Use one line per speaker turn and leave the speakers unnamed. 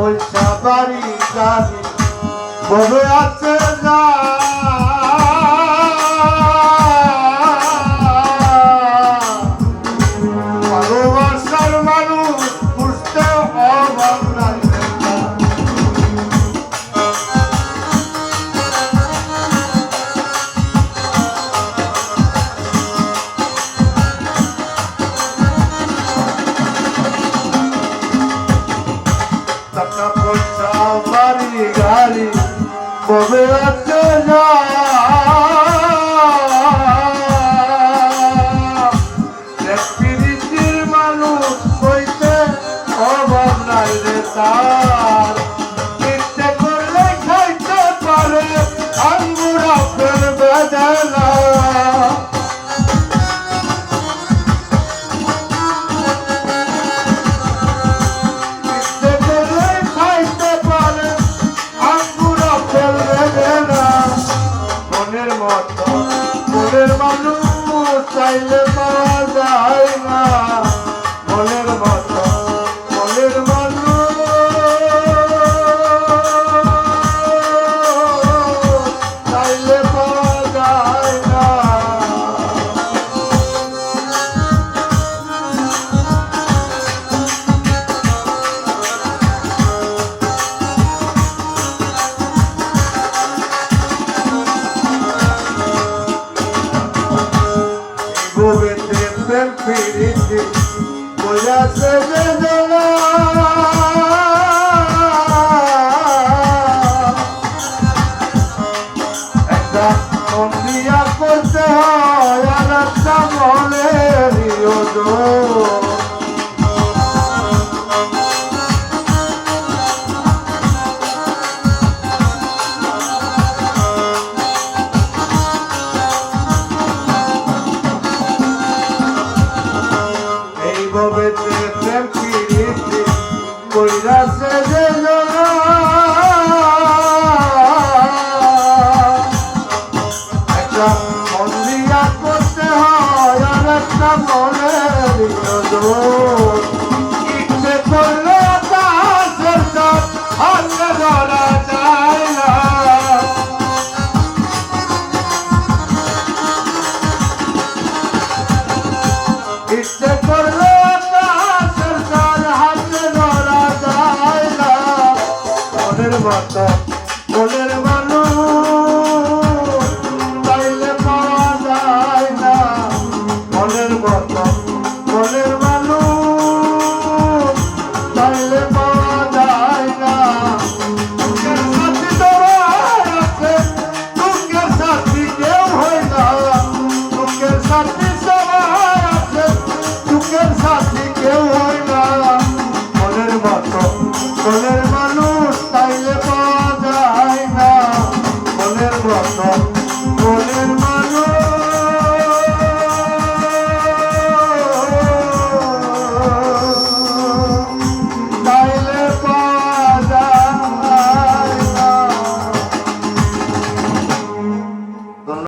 পয়সা বাড়ি গাড়ি বড় আছে না ভালোবাসার মানুষ বুঝতে অভাব নাই টাকা পয়সা বাড়ি গাড়ি বড় আছে না তার ইচ্ছে করলে খাইতে পারে আঙ্গুর আপেল বেদানা ইচ্ছে করলে খাইতে পারে আঙ্গুর আপেল বেদানা মনের মতো মনের মানুষ চাইলে পাওয়া যায় না মনের মতো মনের মানুষ প্রেম ফিরিতে বোঝাছে বেদনা একটা মন দিয়া করতে হয় আর একটা মনের প্রেম ফিরিতে কইরাছে যে একটা মন দিয়া করতে হয় আর একটা মনের ইচ্ছে করলে কাছের সব হাতে ধরা যায় না ইচ্ছে করলে হাতে ধরা যায় না মনের মতো